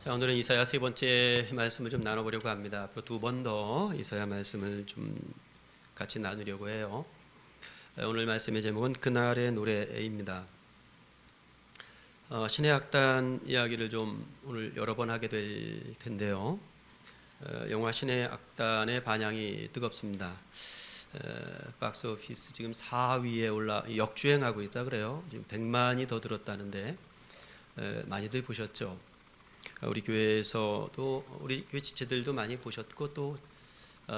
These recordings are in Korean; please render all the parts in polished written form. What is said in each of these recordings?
자, 오늘은 이사야 세 번째 말씀을 좀 나눠보려고 합니다. 앞으로 두 번 더 이사야 말씀을 좀 같이 나누려고 해요. 오늘 말씀의 제목은 그날의 노래입니다. 신의 악단 이야기를 좀 오늘 여러 번 하게 될 텐데요. 영화 신의 악단의 반향이 뜨겁습니다. 박스 오피스 지금 4위에 역주행하고 있다 그래요. 지금 100만이 더 들었다는데 많이들 보셨죠? 우리 교회에서도 우리 교회 지체들도 많이 보셨고 또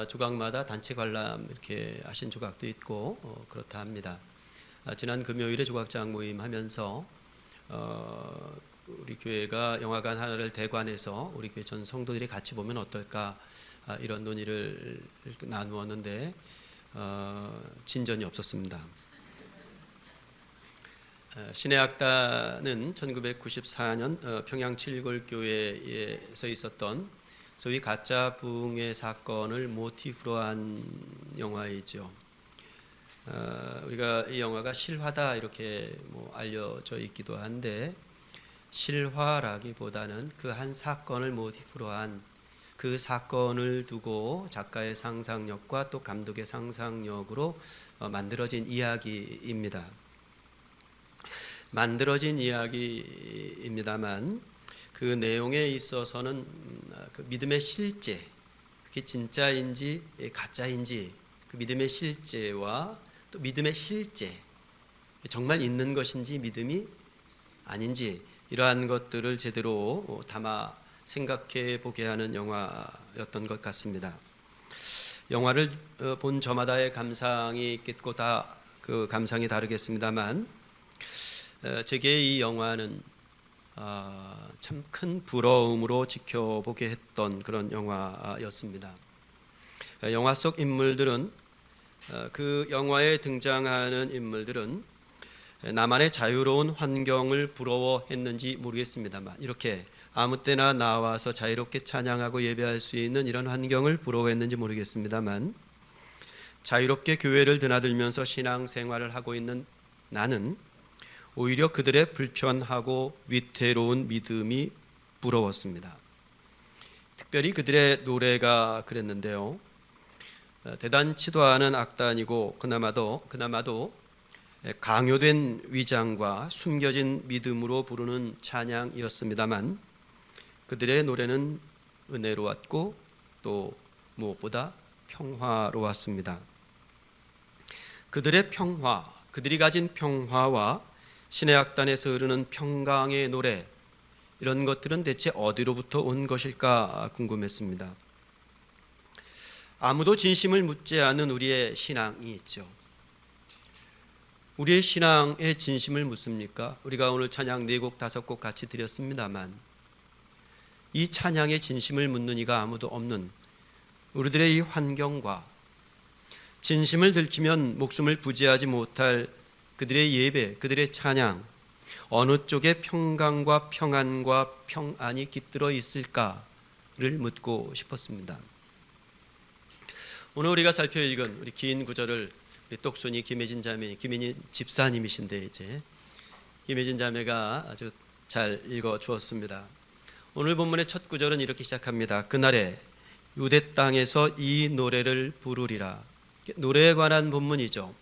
조각마다 단체 관람 이렇게 하신 조각도 있고 그렇다 합니다. 지난 금요일에 조각장 모임 하면서 우리 교회가 영화관 하나를 대관해서 우리 교회 전 성도들이 같이 보면 어떨까 이런 논의를 나누었는데 진전이 없었습니다. 신의 악단은 1994년 평양 칠골교회에서 있었던 소위 가짜 붕괴 사건을 모티프로 한 영화이죠. 우리가 이 영화가 실화다 이렇게 알려져 있기도 한데 실화라기보다는 그 한 사건을 모티프로 한 그 사건을 두고 작가의 상상력과 또 감독의 상상력으로 만들어진 이야기입니다. 만들어진 이야기입니다만 그 내용에 있어서는 그 믿음의 실제, 그게 진짜인지 가짜인지 그 믿음의 실제와 또 믿음의 실제, 정말 있는 것인지 믿음이 아닌지 이러한 것들을 제대로 담아 생각해 보게 하는 영화였던 것 같습니다. 영화를 본 저마다의 감상이 있겠고 다 그 감상이 다르겠습니다만 제게 이 영화는 참 큰 부러움으로 지켜보게 했던 그런 영화였습니다. 영화 속 인물들은 그 영화에 등장하는 인물들은 나만의 자유로운 환경을 부러워했는지 모르겠습니다만 이렇게 아무 때나 나와서 자유롭게 찬양하고 예배할 수 있는 이런 환경을 부러워했는지 모르겠습니다만 자유롭게 교회를 드나들면서 신앙생활을 하고 있는 나는 오히려 그들의 불편하고 위태로운 믿음이 부러웠습니다. 특별히 그들의 노래가 그랬는데요. 대단치도 않은 악단이고 그나마도 강요된 위장과 숨겨진 믿음으로 부르는 찬양이었습니다만 그들의 노래는 은혜로웠고 또 무엇보다 평화로웠습니다. 그들의 평화, 그들이 가진 평화와 신의 악단에서 흐르는 평강의 노래 이런 것들은 대체 어디로부터 온 것일까 궁금했습니다. 아무도 진심을 묻지 않은 우리의 신앙이 있죠. 우리의 신앙의 진심을 묻습니까? 우리가 오늘 찬양 4곡 5곡 같이 드렸습니다만 이 찬양의 진심을 묻는 이가 아무도 없는 우리들의 이 환경과 진심을 들키면 목숨을 부지하지 못할 그들의 예배, 그들의 찬양 어느 쪽에 평강과 평안과 평안이 깃들어 있을까를 묻고 싶었습니다. 오늘 우리가 살펴 읽은 우리 긴 구절을 우리 똑순이 김혜진 자매, 김혜진 집사님이신데 이제 김혜진 자매가 아주 잘 읽어 주었습니다. 오늘 본문의 첫 구절은 이렇게 시작합니다. 그날에 유대 땅에서 이 노래를 부르리라. 노래에 관한 본문이죠.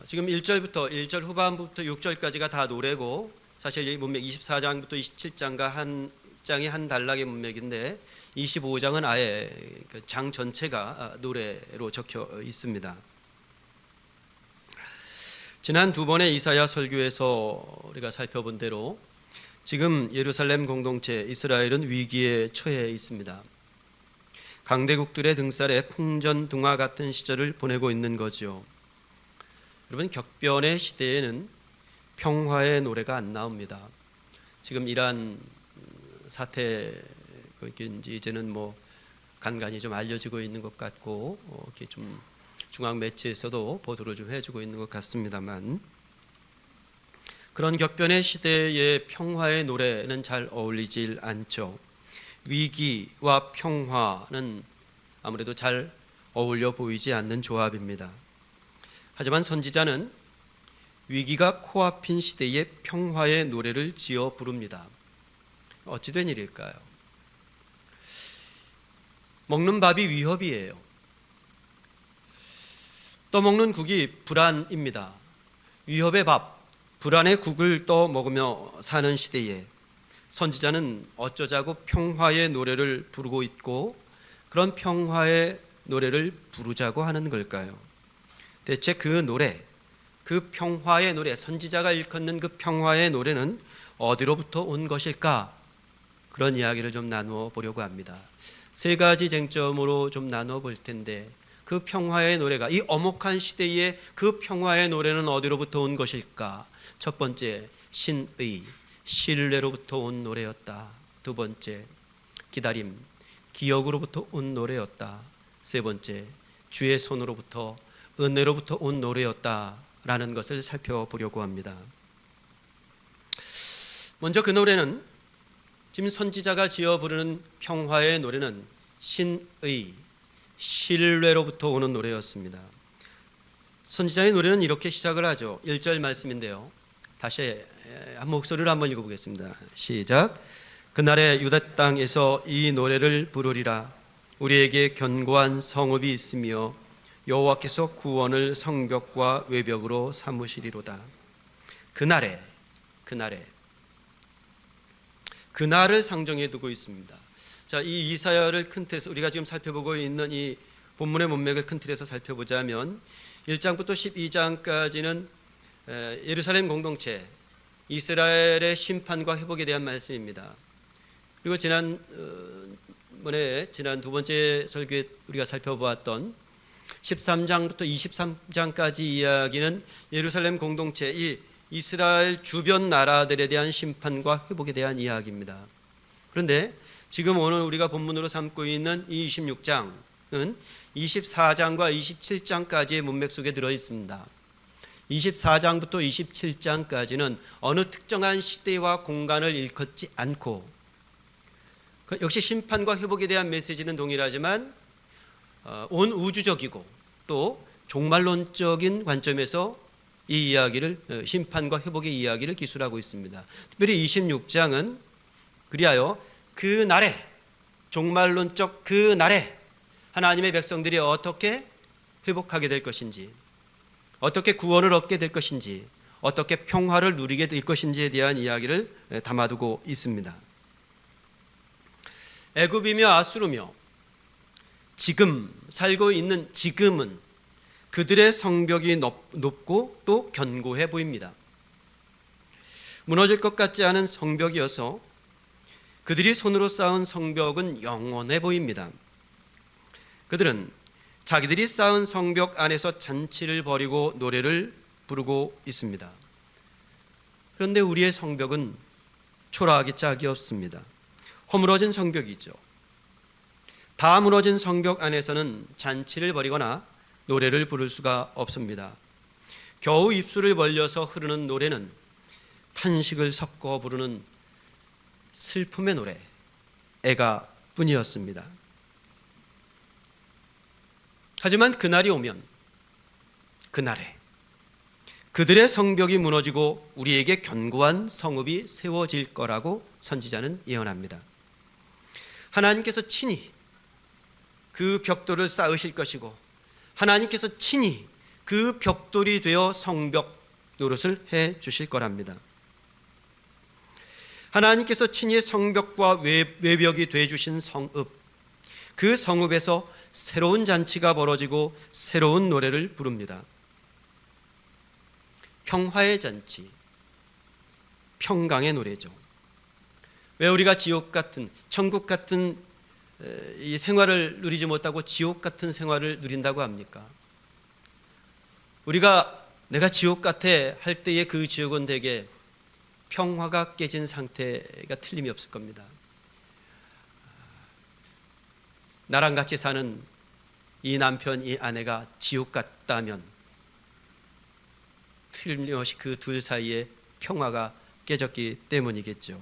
지금 1절 후반부터 6절까지가 다 노래고 사실 이 문맥 24장부터 27장과 한 장이 한 단락의 문맥인데 25장은 아예 장 전체가 노래로 적혀 있습니다. 지난 두 번의 이사야 설교에서 우리가 살펴본 대로 지금 예루살렘 공동체 이스라엘은 위기에 처해 있습니다. 강대국들의 등살에 풍전등화 같은 시절을 보내고 있는 거죠. 여러분 격변의 시대에는 평화의 노래가 안 나옵니다. 지금 이란 사태 이제는 간간히 좀 알려지고 있는 것 같고 이렇게 좀 중앙 매체에서도 보도를 좀 해주고 있는 것 같습니다만 그런 격변의 시대의 평화의 노래는 잘 어울리질 않죠. 위기와 평화는 아무래도 잘 어울려 보이지 않는 조합입니다. 하지만 선지자는 위기가 코앞인 시대에 평화의 노래를 지어 부릅니다. 어찌 된 일일까요? 먹는 밥이 위협이에요. 떠먹는 국이 불안입니다. 위협의 밥, 불안의 국을 떠 먹으며 사는 시대에 선지자는 어쩌자고 평화의 노래를 부르고 있고 그런 평화의 노래를 부르자고 하는 걸까요? 대체 그 노래, 그 평화의 노래, 선지자가 일컫는 그 평화의 노래는 어디로부터 온 것일까? 그런 이야기를 좀 나누어 보려고 합니다. 세 가지 쟁점으로 좀 나누어 볼 텐데 그 평화의 노래가, 이 엄혹한 시대에 그 평화의 노래는 어디로부터 온 것일까? 첫 번째, 신의, 신뢰로부터 온 노래였다. 두 번째, 기다림, 기억으로부터 온 노래였다. 세 번째, 주의 손으로부터, 은혜로부터 온 노래였다라는 것을 살펴보려고 합니다. 먼저 그 노래는, 지금 선지자가 지어 부르는 평화의 노래는 신의, 신뢰로부터 오는 노래였습니다. 선지자의 노래는 이렇게 시작을 하죠. 1절 말씀인데요. 다시 한 목소리로 한번 읽어보겠습니다. 시작. 그날에 유다 땅에서 이 노래를 부르리라. 우리에게 견고한 성읍이 있으며 여호와께서 구원을 성벽과 외벽으로 삼으시리로다. 그날에, 그날을 상정해 두고 있습니다. 자, 이 이사야를 큰 틀에서, 우리가 지금 살펴보고 있는 이 본문의 문맥을 큰 틀에서 살펴보자면 1장부터 12장까지는 예루살렘 공동체, 이스라엘의 심판과 회복에 대한 말씀입니다. 그리고 지난 두 번째 설교에 우리가 살펴보았던 13장부터 23장까지 이야기는 예루살렘 공동체, 이 이스라엘 주변 나라들에 대한 심판과 회복에 대한 이야기입니다. 그런데 지금 오늘 우리가 본문으로 삼고 있는 이 26장은 24장과 27장까지의 문맥 속에 들어 있습니다. 24장부터 27장까지는 어느 특정한 시대와 공간을 일컫지 않고, 역시 심판과 회복에 대한 메시지는 동일하지만 온 우주적이고 또 종말론적인 관점에서 이 이야기를, 심판과 회복의 이야기를 기술하고 있습니다. 특별히 26장은 그리하여 그 날에, 종말론적 그 날에 하나님의 백성들이 어떻게 회복하게 될 것인지, 어떻게 구원을 얻게 될 것인지, 어떻게 평화를 누리게 될 것인지에 대한 이야기를 담아두고 있습니다. 애굽이며 아수르며 지금 살고 있는 지금은 그들의 성벽이 높고 또 견고해 보입니다. 무너질 것 같지 않은 성벽이어서 그들이 손으로 쌓은 성벽은 영원해 보입니다. 그들은 자기들이 쌓은 성벽 안에서 잔치를 벌이고 노래를 부르고 있습니다. 그런데 우리의 성벽은 초라하기 짝이 없습니다. 허물어진 성벽이죠. 다 무너진 성벽 안에서는 잔치를 벌이거나 노래를 부를 수가 없습니다. 겨우 입술을 벌려서 흐르는 노래는 탄식을 섞어 부르는 슬픔의 노래, 애가 뿐이었습니다. 하지만 그날이 오면, 그날에 그들의 성벽이 무너지고 우리에게 견고한 성읍이 세워질 거라고 선지자는 예언합니다. 하나님께서 친히 그 벽돌을 쌓으실 것이고 하나님께서 친히 그 벽돌이 되어 성벽 노릇을 해 주실 거랍니다. 하나님께서 친히 성벽과 외벽이 돼 주신 성읍, 그 성읍에서 새로운 잔치가 벌어지고 새로운 노래를 부릅니다. 평화의 잔치, 평강의 노래죠. 왜 우리가 지옥 같은, 천국 같은 이 생활을 누리지 못하고 지옥 같은 생활을 누린다고 합니까? 우리가 내가 지옥 같아 할 때의 그 지옥은 대개 평화가 깨진 상태가 틀림이 없을 겁니다. 나랑 같이 사는 이 남편, 이 아내가 지옥 같다면 틀림없이 그 둘 사이에 평화가 깨졌기 때문이겠죠.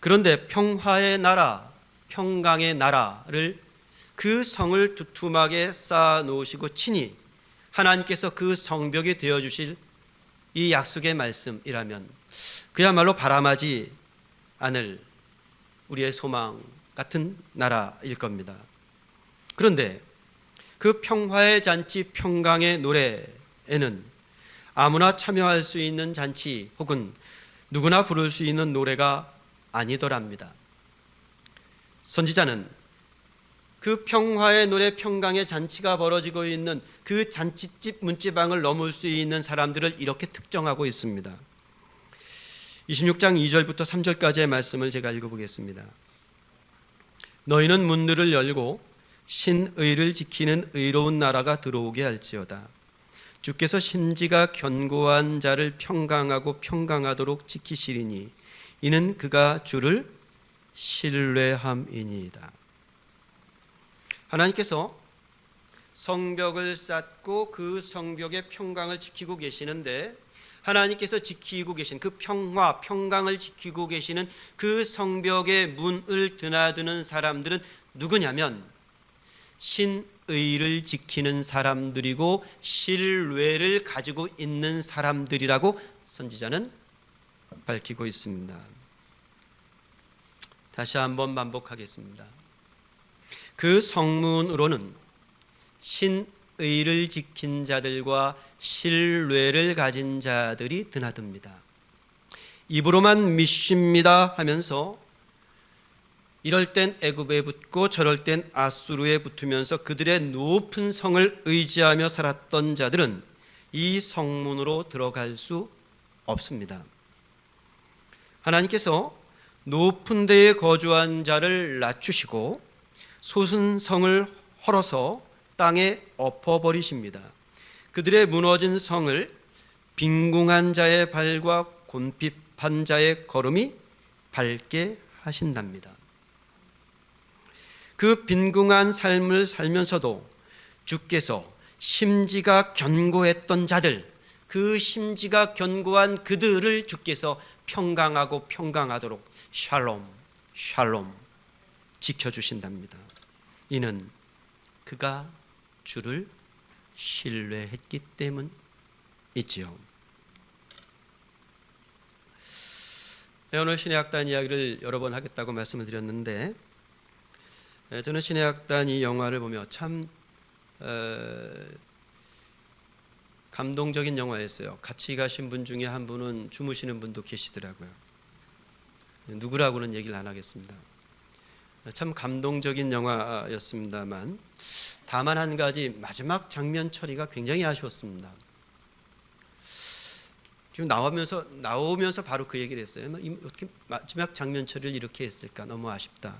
그런데 평화의 나라, 평강의 나라를, 그 성을 두툼하게 쌓아 놓으시고 친히 하나님께서 그 성벽이 되어주실 이 약속의 말씀이라면 그야말로 바람하지 않을 우리의 소망 같은 나라일 겁니다. 그런데 그 평화의 잔치, 평강의 노래에는 아무나 참여할 수 있는 잔치 혹은 누구나 부를 수 있는 노래가 아니더랍니다. 선지자는 그 평화의 노래, 평강의 잔치가 벌어지고 있는 그 잔치집 문지방을 넘을 수 있는 사람들을 이렇게 특정하고 있습니다. 26장 2절부터 3절까지의 말씀을 제가 읽어보겠습니다. 너희는 문들을 열고 신의를 지키는 의로운 나라가 들어오게 할지어다. 주께서 심지가 견고한 자를 평강하고 평강하도록 지키시리니 이는 그가 주를 신뢰함이니이다. 하나님께서 성벽을 쌓고 그 성벽의 평강을 지키고 계시는데, 하나님께서 지키고 계신 그 평화, 평강을 지키고 계시는 그 성벽의 문을 드나드는 사람들은 누구냐면 신의를 지키는 사람들이고 신뢰를 가지고 있는 사람들이라고 선지자는 밝히고 있습니다. 다시 한번 반복하겠습니다. 그 성문으로는 신의를 지킨 자들과 신뢰를 가진 자들이 드나듭니다. 입으로만 믿습니다 하면서 이럴 땐 애굽에 붙고 저럴 땐 아수르에 붙으면서 그들의 높은 성을 의지하며 살았던 자들은 이 성문으로 들어갈 수 없습니다. 하나님께서 높은 데에 거주한 자를 낮추시고 솟은 성을 헐어서 땅에 엎어버리십니다. 그들의 무너진 성을 빈궁한 자의 발과 곤핍한 자의 걸음이 밟게 하신답니다. 그 빈궁한 삶을 살면서도 주께서 심지가 견고했던 자들, 그 심지가 견고한 그들을 주께서 평강하고 평강하도록 샬롬, 샬롬 지켜주신답니다. 이는 그가 주를 신뢰했기 때문이지요. 오늘 신해악단 이야기를 여러 번 하겠다고 말씀을 드렸는데, 저는 신해악단 이 영화를 보며 참 감동적인 영화였어요. 같이 가신 분 중에 한 분은 주무시는 분도 계시더라고요. 누구라고는 얘기를 안 하겠습니다. 참 감동적인 영화였습니다만 다만 한 가지, 마지막 장면 처리가 굉장히 아쉬웠습니다. 지금 나오면서 바로 그 얘기를 했어요. 어떻게 마지막 장면 처리를 이렇게 했을까? 너무 아쉽다.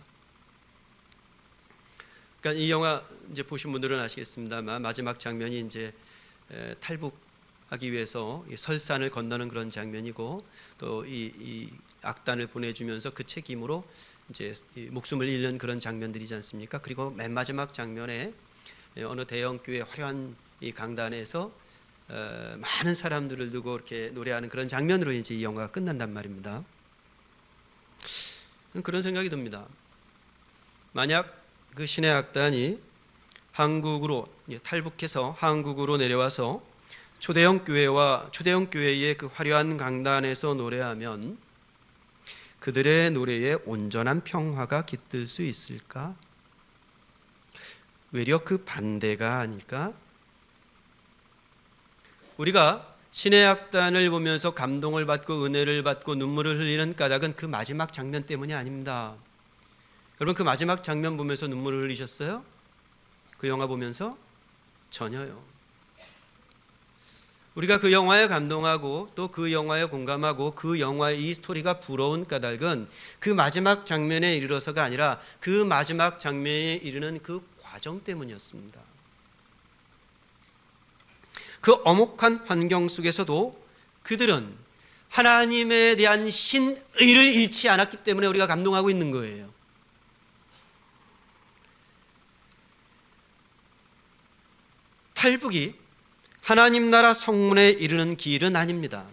그러니까 이 영화 이제 보신 분들은 아시겠습니다만 마지막 장면이 이제 탈북하기 위해서 설산을 건너는 그런 장면이고, 또 이 악단을 보내주면서 그 책임으로 이제 목숨을 잃는 그런 장면들이지 않습니까? 그리고 맨 마지막 장면에 어느 대형 교회 화려한 이 강단에서 많은 사람들을 두고 이렇게 노래하는 그런 장면으로 이제 이 영화가 끝난단 말입니다. 그런 생각이 듭니다. 만약 그 신의 악단이 한국으로 탈북해서 한국으로 내려와서 초대형 교회의 그 화려한 강단에서 노래하면 그들의 노래에 온전한 평화가 깃들 수 있을까? 외려 그 반대가 아닐까? 우리가 신의 악단을 보면서 감동을 받고 은혜를 받고 눈물을 흘리는 까닭은 그 마지막 장면 때문이 아닙니다. 여러분, 그 마지막 장면 보면서 눈물을 흘리셨어요? 그 영화 보면서? 전혀요. 우리가 그 영화에 감동하고 또 그 영화에 공감하고 그 영화의 이 스토리가 부러운 까닭은 그 마지막 장면에 이르러서가 아니라 그 마지막 장면에 이르는 그 과정 때문이었습니다. 그 엄혹한 환경 속에서도 그들은 하나님에 대한 신의를 잃지 않았기 때문에 우리가 감동하고 있는 거예요. 탈북이 하나님 나라 성문에 이르는 길은 아닙니다.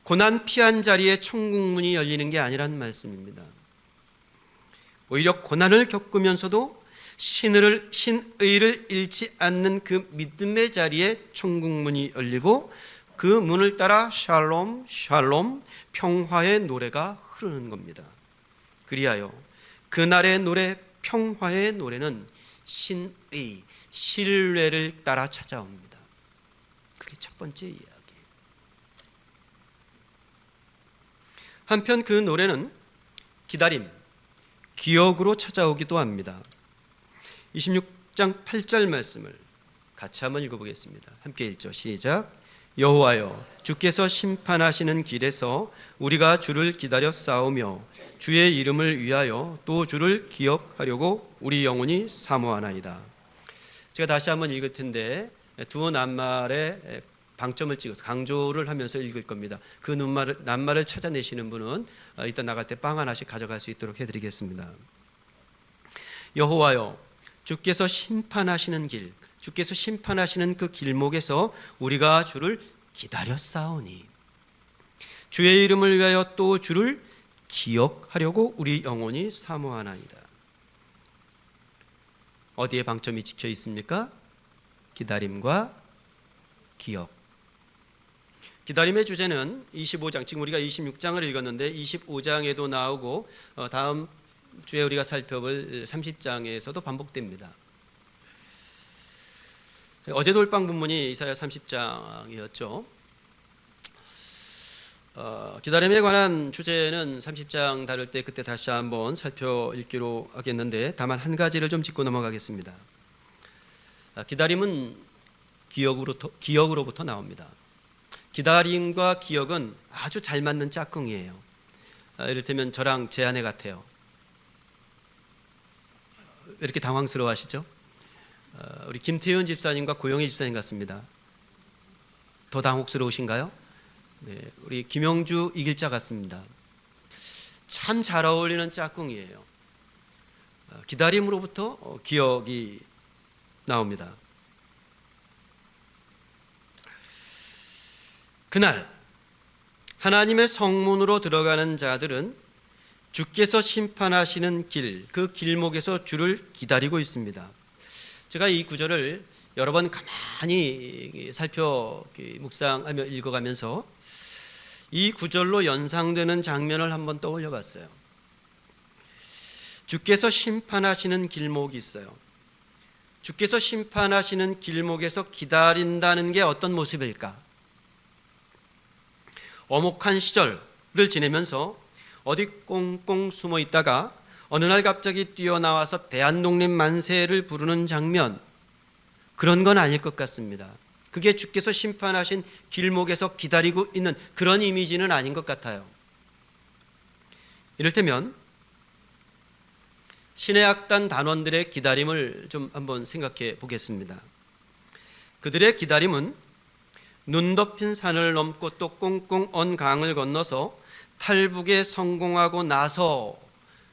고난 피한 자리에 천국문이 열리는 게 아니라는 말씀입니다. 오히려 고난을 겪으면서도 신의를 잃지 않는 그 믿음의 자리에 천국문이 열리고 그 문을 따라 샬롬 샬롬 평화의 노래가 흐르는 겁니다. 그리하여 그날의 노래, 평화의 노래는 신의 신뢰를 따라 찾아옵니다. 그게 첫 번째 이야기. 한편 그 노래는 기다림, 기억으로 찾아오기도 합니다. 26장 8절 말씀을 같이 한번 읽어보겠습니다. 함께 읽죠. 시작. 여호와여, 주께서 심판하시는 길에서 우리가 주를 기다려 싸우며 주의 이름을 위하여 또 주를 기억하려고 우리 영혼이 사모하나이다. 제가 다시 한번 읽을 텐데 두 낱말에 방점을 찍어서 강조를 하면서 읽을 겁니다. 그 낱말을 찾아내시는 분은 이따 나갈 때 빵 하나씩 가져갈 수 있도록 해드리겠습니다. 여호와여, 주께서 심판하시는 길, 주께서 심판하시는 그 길목에서 우리가 주를 기다려 싸우니 주의 이름을 위하여 또 주를 기억하려고 우리 영혼이 사모하나이다. 어디에 방점이 찍혀 있습니까? 기다림과 기억. 기다림의 주제는 25장, 지금 우리가 26장을 읽었는데 25장에도 나오고 다음 주에 우리가 살펴볼 30장에서도 반복됩니다. 어제 돌방 본문이 이사야 30장이었죠. 기다림에 관한 주제는 30장 다룰 때 그때 다시 한번 살펴 읽기로 하겠는데 다만 한 가지를 좀 짚고 넘어가겠습니다. 기다림은 기억으로부터 나옵니다. 기다림과 기억은 아주 잘 맞는 짝꿍이에요. 이를테면 저랑 제 아내 같아요. 왜 이렇게 당황스러워 하시죠? 우리 김태윤 집사님과 고영희 집사님 같습니다. 더 당혹스러우신가요? 네, 우리 김영주 이길자 같습니다. 참 잘 어울리는 짝꿍이에요. 기다림으로부터 기억이 나옵니다. 그날 하나님의 성문으로 들어가는 자들은 주께서 심판하시는 길, 그 길목에서 주를 기다리고 있습니다. 제가 이 구절을 여러 번 가만히 묵상하며 읽어가면서 이 구절로 연상되는 장면을 한번 떠올려 봤어요. 주께서 심판하시는 길목이 있어요. 주께서 심판하시는 길목에서 기다린다는 게 어떤 모습일까? 엄혹한 시절을 지내면서 어디 꽁꽁 숨어 있다가 어느 날 갑자기 뛰어나와서 대한독립 만세를 부르는 장면, 그런 건 아닐 것 같습니다. 그게 주께서 심판하신 길목에서 기다리고 있는 그런 이미지는 아닌 것 같아요. 이를테면 신의 악단 단원들의 기다림을 좀 한번 생각해 보겠습니다. 그들의 기다림은 눈 덮인 산을 넘고 또 꽁꽁 언 강을 건너서 탈북에 성공하고 나서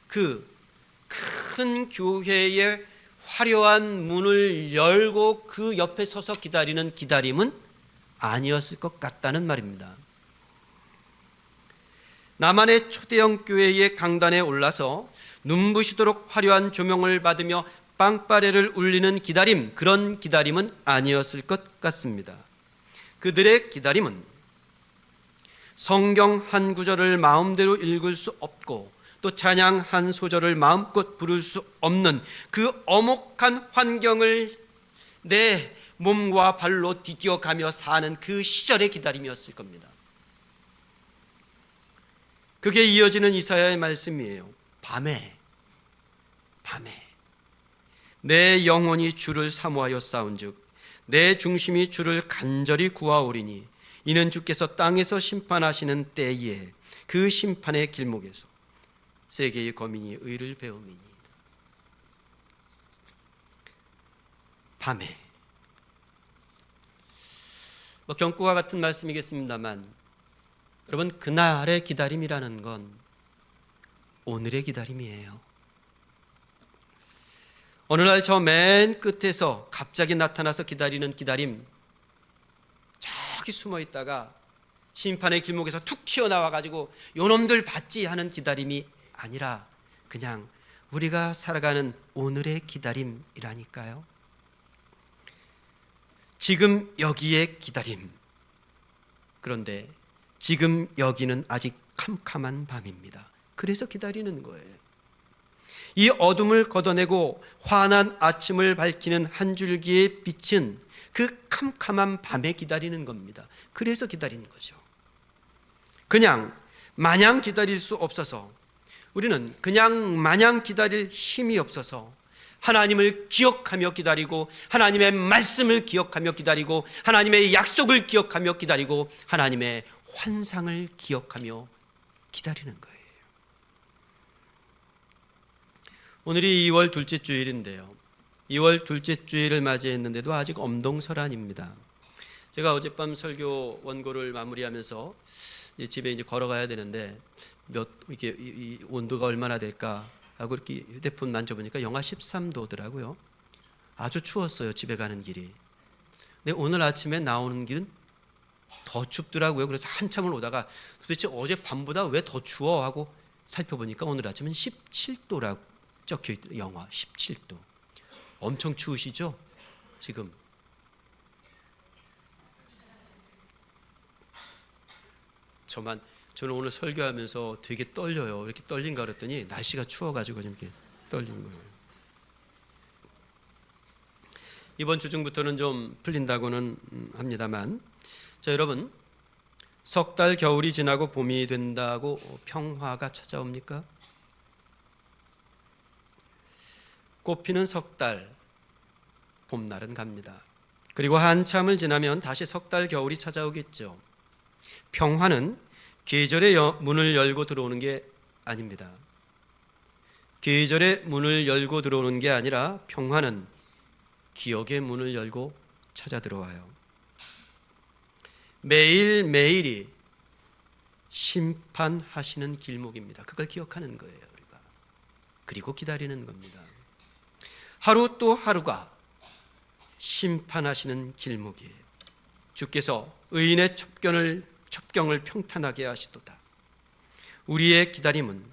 그 큰 교회의 화려한 문을 열고 그 옆에 서서 기다리는 기다림은 아니었을 것 같다는 말입니다. 남한의 초대형 교회의 강단에 올라서 눈부시도록 화려한 조명을 받으며 빵빠레를 울리는 기다림, 그런 기다림은 아니었을 것 같습니다. 그들의 기다림은 성경 한 구절을 마음대로 읽을 수 없고 또 찬양 한 소절을 마음껏 부를 수 없는 그 엄혹한 환경을 내 몸과 발로 디뎌가며 사는 그 시절의 기다림이었을 겁니다. 그게 이어지는 이사야의 말씀이에요. 밤에 내 영혼이 주를 사모하여 싸운즉 내 중심이 주를 간절히 구하오리니 이는 주께서 땅에서 심판하시는 때에 그 심판의 길목에서 세계의 거민이 의를 배움이니. 밤에 경구와 같은 말씀이겠습니다만 여러분, 그날의 기다림이라는 건 오늘의 기다림이에요. 어느 날 저 맨 끝에서 갑자기 나타나서 기다리는 기다림, 저기 숨어 있다가 심판의 길목에서 툭 튀어나와 가지고 요놈들 받지 하는 기다림이 아니라 그냥 우리가 살아가는 오늘의 기다림이라니까요. 지금 여기의 기다림, 그런데 지금 여기는 아직 캄캄한 밤입니다. 그래서 기다리는 거예요. 이 어둠을 걷어내고 환한 아침을 밝히는 한 줄기의 빛은 그 캄캄한 밤에 기다리는 겁니다. 그래서 기다리는 거죠. 그냥 마냥 기다릴 수 없어서, 우리는 그냥 마냥 기다릴 힘이 없어서 하나님을 기억하며 기다리고, 하나님의 말씀을 기억하며 기다리고, 하나님의 약속을 기억하며 기다리고, 하나님의 환상을 기억하며 기다리는 거예요. 오늘이 2월 둘째 주일인데요, 2월 둘째 주일을 맞이했는데도 아직 엄동설한입니다. 제가 어젯밤 설교 원고를 마무리하면서 집에 이제 걸어가야 되는데 이게 이 온도가 얼마나 될까 하고 이렇게 휴대폰 만져보니까 영하 13도더라고요. 아주 추웠어요, 집에 가는 길이. 근데 오늘 아침에 나오는 길은 더 춥더라고요. 그래서 한참을 오다가 도대체 어제 밤보다 왜 더 추워 하고 살펴보니까 오늘 아침은 17도라고 적혀있더라고요. 영하 17도. 엄청 추우시죠? 지금. 저는 오늘 설교하면서 되게 떨려요. 이렇게 떨린가 그랬더니 날씨가 추워가지고 좀 이렇게 떨린 거예요. 이번 주 중부터는 좀 풀린다고는 합니다만, 자 여러분, 석 달 겨울이 지나고 봄이 된다고 평화가 찾아옵니까? 꽃피는 석 달, 봄날은 갑니다. 그리고 한참을 지나면 다시 석 달 겨울이 찾아오겠죠. 평화는 계절의 문을 열고 들어오는 게 아닙니다. 계절의 문을 열고 들어오는 게 아니라 평화는 기억의 문을 열고 찾아 들어와요. 매일매일이 심판하시는 길목입니다. 그걸 기억하는 거예요, 우리가. 그리고 기다리는 겁니다. 하루 또 하루가 심판하시는 길목이에요. 주께서 의인의 첩경을 평탄하게 하시도다. 우리의 기다림은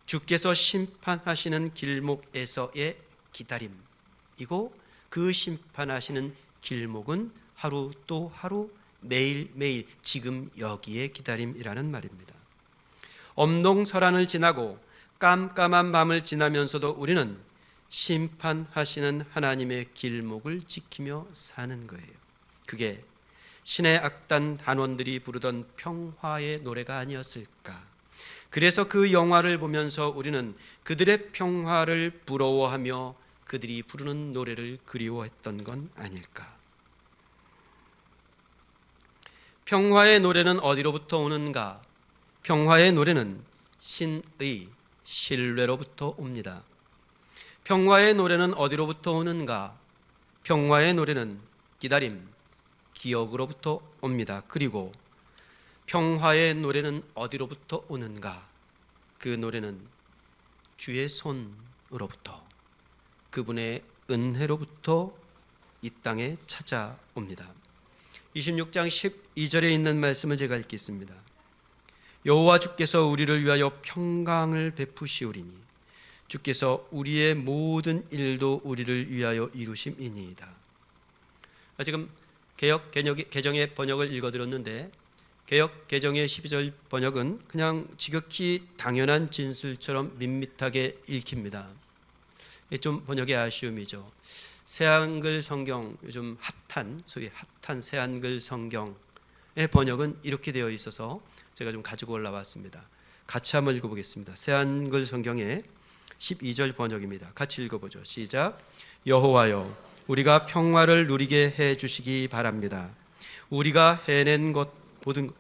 주께서 심판하시는 길목에서의 기다림이고, 그 심판하시는 길목은 하루 또 하루, 매일매일 지금 여기에 기다림이라는 말입니다. 엄동설한을 지나고 깜깜한 밤을 지나면서도 우리는 심판하시는 하나님의 길목을 지키며 사는 거예요. 그게 신의 악단 단원들이 부르던 평화의 노래가 아니었을까? 그래서 그 영화를 보면서 우리는 그들의 평화를 부러워하며 그들이 부르는 노래를 그리워했던 건 아닐까? 평화의 노래는 어디로부터 오는가? 평화의 노래는 신의 신뢰로부터 옵니다. 평화의 노래는 어디로부터 오는가? 평화의 노래는 기다림, 기억으로부터 옵니다. 그리고 평화의 노래는 어디로부터 오는가? 그 노래는 주의 손으로부터, 그분의 은혜로부터 이 땅에 찾아옵니다. 26장 12절에 있는 말씀을 제가 읽겠습니다. 여호와 주께서 우리를 위하여 평강을 베푸시오리니 주께서 우리의 모든 일도 우리를 위하여 이루심이니이다. 지금 개역 개정의 번역을 읽어드렸는데, 개역 개정의 12절 번역은 그냥 지극히 당연한 진술처럼 밋밋하게 읽힙니다. 좀 번역의 아쉬움이죠. 새한글 성경, 요즘 소위 핫한 새한글 성경의 번역은 이렇게 되어 있어서 제가 좀 가지고 올라왔습니다. 같이 한번 읽어보겠습니다. 새한글 성경의 12절 번역입니다. 같이 읽어보죠. 시작. 여호와여, 우리가 평화를 누리게 해주시기 바랍니다. 우리가 해낸 것 모든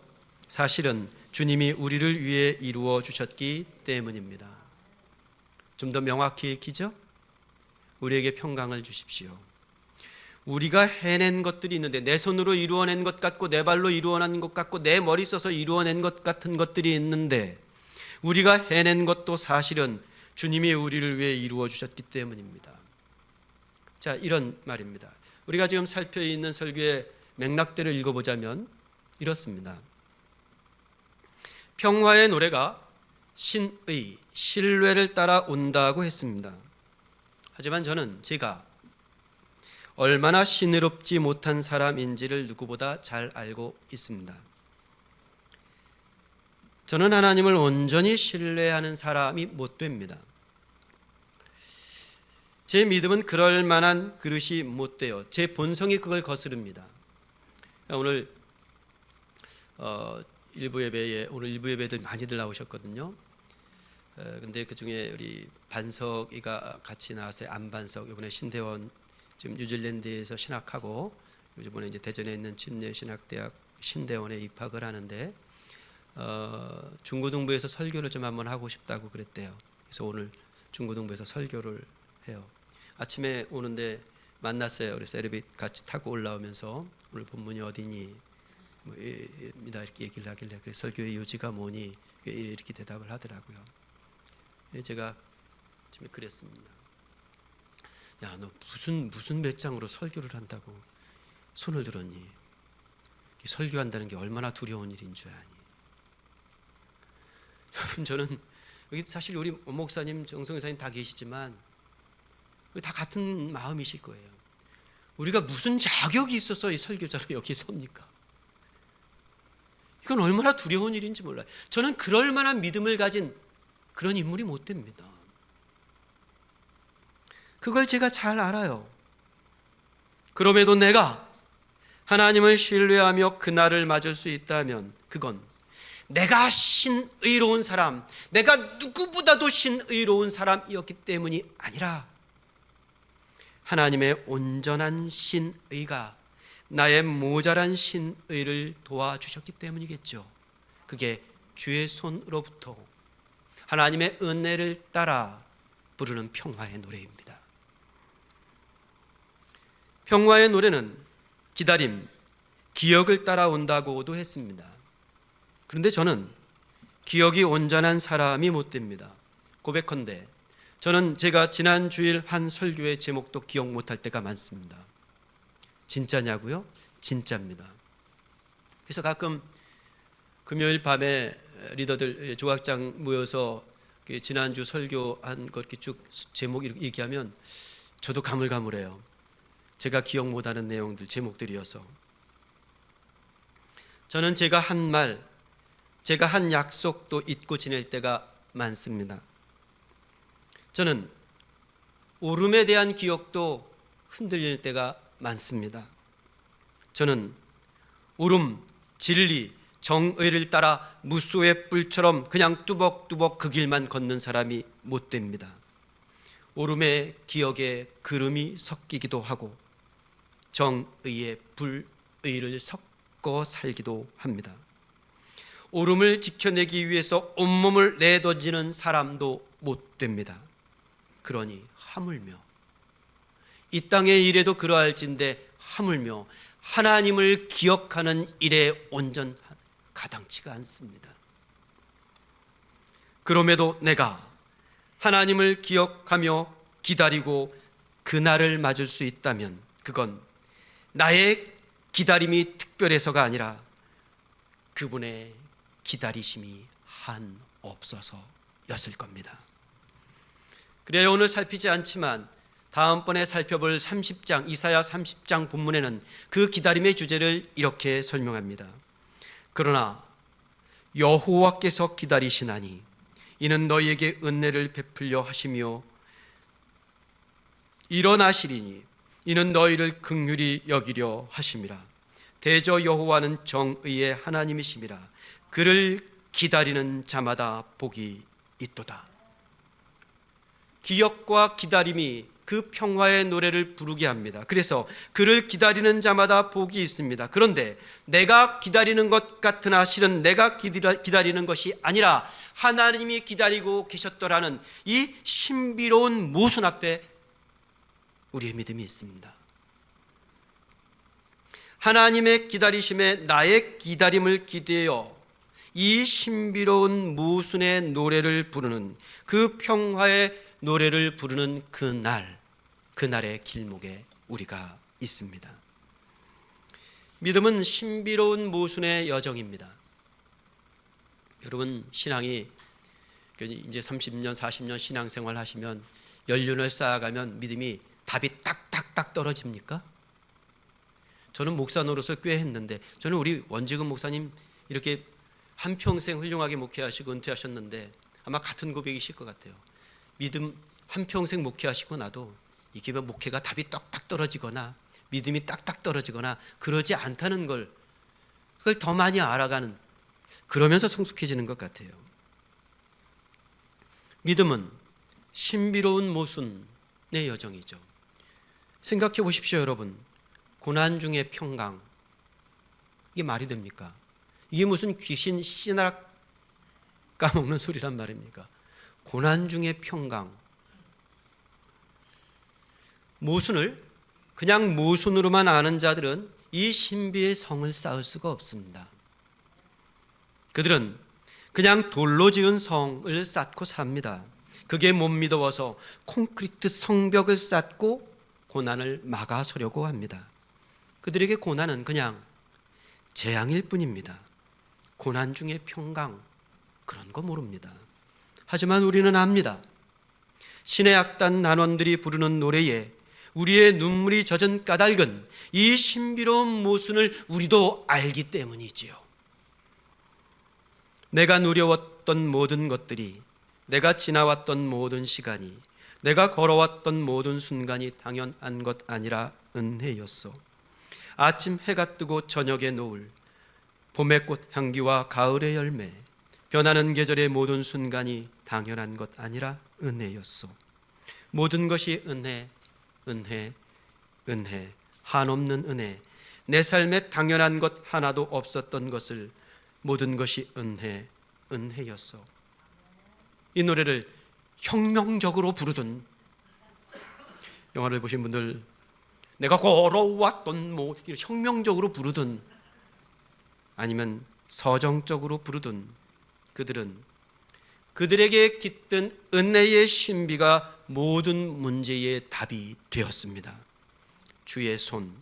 사실은 주님이 우리를 위해 이루어 주셨기 때문입니다. 좀 더 명확히 읽히죠? 우리에게 평강을 주십시오. 우리가 해낸 것들이 있는데, 내 손으로 이루어낸 것 같고 내 발로 이루어낸 것 같고 내 머리 써서 이루어낸 것 같은 것들이 있는데, 우리가 해낸 것도 사실은 주님이 우리를 위해 이루어 주셨기 때문입니다. 자, 이런 말입니다. 우리가 지금 살펴 있는 설교의 맥락대로 읽어보자면 이렇습니다. 평화의 노래가 신의 신뢰를 따라 온다고 했습니다. 하지만 저는 제가 얼마나 신의롭지 못한 사람인지를 누구보다 잘 알고 있습니다. 저는 하나님을 온전히 신뢰하는 사람이 못 됩니다. 제 믿음은 그럴 만한 그릇이 못 돼요. 제 본성이 그걸 거스릅니다. 오늘 일부 예배에 오늘 일부 예배들 많이들 나오셨거든요. 근데 그 중에 우리 반석이가 같이 나왔어요. 안반석 이번에 신대원 지금 뉴질랜드에서 신학하고 이번에 이제 대전에 있는 침례신학대학 신대원에 입학을 하는데 중고등부에서 설교를 좀 한번 하고 싶다고 그랬대요. 그래서 오늘 중고등부에서 설교를 해요. 아침에 오는데 만났어요. 그래서 엘리베이터 같이 타고 올라오면서 오늘 본문이 어디니? 뭐입니다 이렇게 얘기를 하길래 그래서 설교의 요지가 뭐니? 이렇게 대답을 하더라고요. 제가 지금 그랬습니다. 야, 너 무슨 배짱으로 설교를 한다고 손을 들었니? 설교한다는 게 얼마나 두려운 일인 줄 아니? 여러분, 저는 여기 사실 우리 목사님, 정성 의사님 다 계시지만 다 같은 마음이실 거예요. 우리가 무슨 자격이 있어서 이 설교자로 여기 섭니까? 이건 얼마나 두려운 일인지 몰라요. 저는 그럴 만한 믿음을 가진 그런 인물이 못 됩니다. 그걸 제가 잘 알아요. 그럼에도 내가 하나님을 신뢰하며 그날을 맞을 수 있다면 그건 내가 신의로운 사람, 내가 누구보다도 신의로운 사람이었기 때문이 아니라 하나님의 온전한 신의가 나의 모자란 신의를 도와주셨기 때문이겠죠. 그게 주의 손으로부터 하나님의 은혜를 따라 부르는 평화의 노래입니다. 평화의 노래는 기다림, 기억을 따라온다고도 했습니다. 그런데 저는 기억이 온전한 사람이 못 됩니다. 고백컨대 저는 제가 지난 주일 한 설교의 제목도 기억 못할 때가 많습니다. 진짜냐고요? 진짜입니다. 그래서 가끔 금요일 밤에 리더들 조각장 모여서 지난주 설교한 것 이렇게 쭉 제목 이렇게 얘기하면 저도 가물가물해요. 제가 기억 못하는 내용들 제목들이어서 저는 제가 한 말, 제가 한 약속도 잊고 지낼 때가 많습니다. 저는 오름에 대한 기억도 흔들릴 때가 많습니다. 저는 오름, 진리, 정의를 따라 무소의 뿔처럼 그냥 뚜벅뚜벅 그 길만 걷는 사람이 못 됩니다. 오름의 기억에 구름이 섞이기도 하고 정의에 불의를 섞어 살기도 합니다. 오름을 지켜내기 위해서 온몸을 내던지는 사람도 못 됩니다. 그러니 하물며 이 땅의 일에도 그러할진데 하물며 하나님을 기억하는 일에 온전 가당치가 않습니다. 그럼에도 내가 하나님을 기억하며 기다리고 그날을 맞을 수 있다면 그건 나의 기다림이 특별해서가 아니라 그분의 기다리심이 한없어서였을 겁니다. 그래야 오늘 살피지 않지만 다음번에 살펴볼 30장 이사야 30장 본문에는 그 기다림의 주제를 이렇게 설명합니다. 그러나 여호와께서 기다리시나니 이는 너희에게 은혜를 베풀려 하시며 일어나시리니 이는 너희를 긍휼히 여기려 하심이라. 대저 여호와는 정의의 하나님이심이라. 그를 기다리는 자마다 복이 있도다. 기억과 기다림이 그 평화의 노래를 부르게 합니다. 그래서 그를 기다리는 자마다 복이 있습니다. 그런데 내가 기다리는 것 같으나 실은 내가 기다리는 것이 아니라 하나님이 기다리고 계셨더라는 이 신비로운 모순 앞에 우리의 믿음이 있습니다. 하나님의 기다리심에 나의 기다림을 기대어 이 신비로운 모순의 노래를 부르는 그 평화의 노래를 부르는 그날의 길목에 우리가 있습니다. 믿음은 신비로운 모순의 여정입니다. 여러분 신앙이 이제 30년 40년 신앙생활 하시면 연륜을 쌓아가면 믿음이 답이 딱딱딱 떨어집니까? 저는 목사 노릇을 꽤 했는데 저는 우리 원지금 목사님 이렇게 한평생 훌륭하게 목회하시고 은퇴하셨는데 아마 같은 고백이실 것 같아요. 믿음 한평생 목회하시고 나도 이게 목회가 답이 떡딱 떨어지거나 믿음이 딱딱 떨어지거나 그러지 않다는 걸, 그걸 더 많이 알아가는, 그러면서 성숙해지는 것 같아요. 믿음은 신비로운 모순의 여정이죠. 생각해 보십시오, 여러분. 고난 중에 평강, 이게 말이 됩니까? 이게 무슨 귀신 씨나락 까먹는 소리란 말입니까? 고난 중에 평강. 모순을 그냥 모순으로만 아는 자들은 이 신비의 성을 쌓을 수가 없습니다. 그들은 그냥 돌로 지은 성을 쌓고 삽니다. 그게 못 믿어서 콘크리트 성벽을 쌓고 고난을 막아서려고 합니다. 그들에게 고난은 그냥 재앙일 뿐입니다. 고난 중에 평강, 그런 거 모릅니다. 하지만 우리는 압니다. 신의 악단 난원들이 부르는 노래에 우리의 눈물이 젖은 까닭은 이 신비로운 모순을 우리도 알기 때문이지요. 내가 누려왔던 모든 것들이, 내가 지나왔던 모든 시간이, 내가 걸어왔던 모든 순간이 당연한 것 아니라 은혜였소. 아침 해가 뜨고 저녁의 노을, 봄의 꽃 향기와 가을의 열매, 변하는 계절의 모든 순간이 당연한 것 아니라 은혜였소. 모든 것이 은혜, 은혜, 은혜, 한없는 은혜. 내 삶에 당연한 것 하나도 없었던 것을 모든 것이 은혜, 은혜였소. 이 노래를 혁명적으로 부르던, 영화를 보신 분들, 내가 걸어왔던 혁명적으로 부르든 아니면 서정적으로 부르든 그들은 그들에게 깃든 은혜의 신비가 모든 문제의 답이 되었습니다. 주의 손,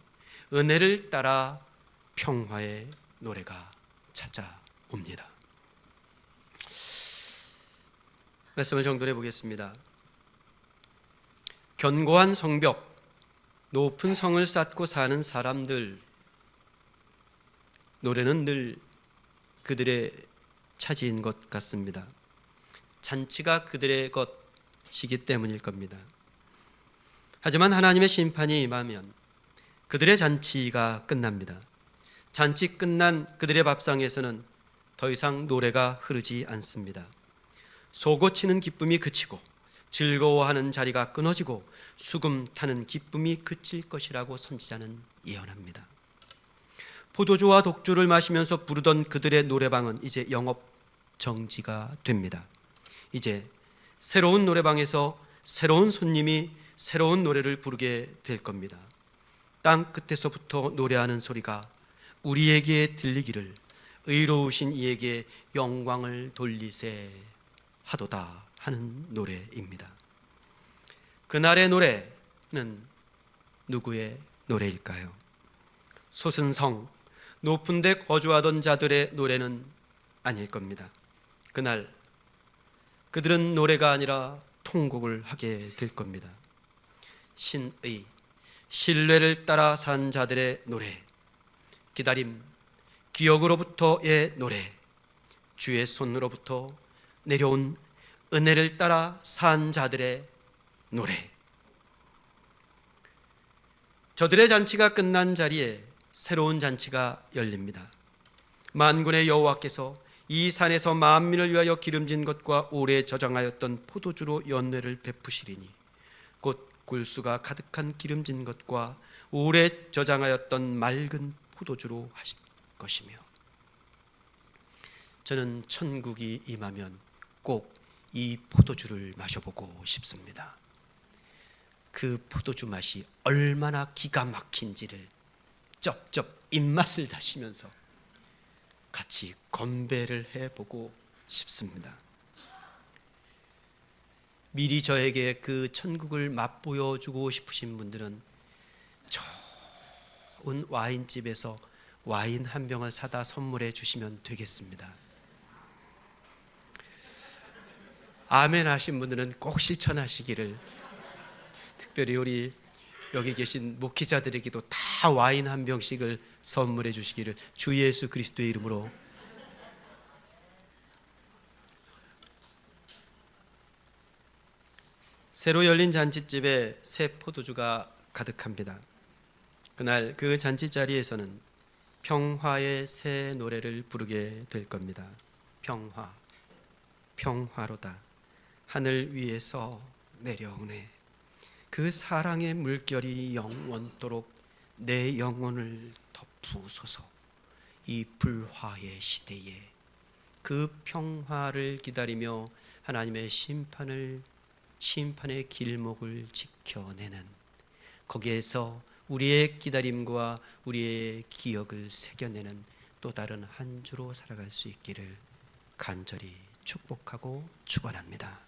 은혜를 따라 평화의 노래가 찾아옵니다. 말씀을 정돈해 보겠습니다. 견고한 성벽, 높은 성을 쌓고 사는 사람들, 노래는 늘 그들의 차지인 것 같습니다. 잔치가 그들의 것이기 때문일 겁니다. 하지만 하나님의 심판이 임하면 그들의 잔치가 끝납니다. 잔치 끝난 그들의 밥상에서는 더 이상 노래가 흐르지 않습니다. 솟구치는 기쁨이 그치고 즐거워하는 자리가 끊어지고 수금 타는 기쁨이 그칠 것이라고 선지자는 예언합니다. 포도주와 독주를 마시면서 부르던 그들의 노래방은 이제 영업 정지가 됩니다. 이제 새로운 노래방에서 새로운 손님이 새로운 노래를 부르게 될 겁니다. 땅 끝에서부터 노래하는 소리가 우리에게 들리기를 의로우신 이에게 영광을 돌리세 하도다 하는 노래입니다. 그날의 노래는 누구의 노래일까요? 솟은 성, 높은 데 거주하던 자들의 노래는 아닐 겁니다. 그날 그들은 노래가 아니라 통곡을 하게 될 겁니다. 신의, 신뢰를 따라 산 자들의 노래, 기다림, 기억으로부터의 노래, 주의 손으로부터 내려온 은혜를 따라 산 자들의 노래. 저들의 잔치가 끝난 자리에 새로운 잔치가 열립니다. 만군의 여호와께서 이 산에서 만민을 위하여 기름진 것과 오래 저장하였던 포도주로 연회를 베푸시리니 곧 굴수가 가득한 기름진 것과 오래 저장하였던 맑은 포도주로 하실 것이며, 저는 천국이 임하면 꼭 이 포도주를 마셔보고 싶습니다. 그 포도주 맛이 얼마나 기가 막힌지를 쩝쩝 입맛을 다시면서 같이 건배를 해보고 싶습니다. 미리 저에게 그 천국을 맛보여주고 싶으신 분들은 좋은 와인집에서 와인 한 병을 사다 선물해 주시면 되겠습니다. 아멘 하신 분들은 꼭 실천하시기를, 특별히 우리 여기 계신 목회자들에게도 다 와인 한 병씩을 선물해 주시기를 주 예수 그리스도의 이름으로 새로 열린 잔치집에 새 포도주가 가득합니다. 그날 그 잔치 자리에서는 평화의 새 노래를 부르게 될 겁니다. 평화, 평화로다. 하늘 위에서 내려오네. 그 사랑의 물결이 영원토록 내 영혼을 덮으소서. 이 불화의 시대에 그 평화를 기다리며 하나님의 심판의 길목을 지켜내는, 거기에서 우리의 기다림과 우리의 기억을 새겨내는 또 다른 한 주로 살아갈 수 있기를 간절히 축복하고 축원합니다.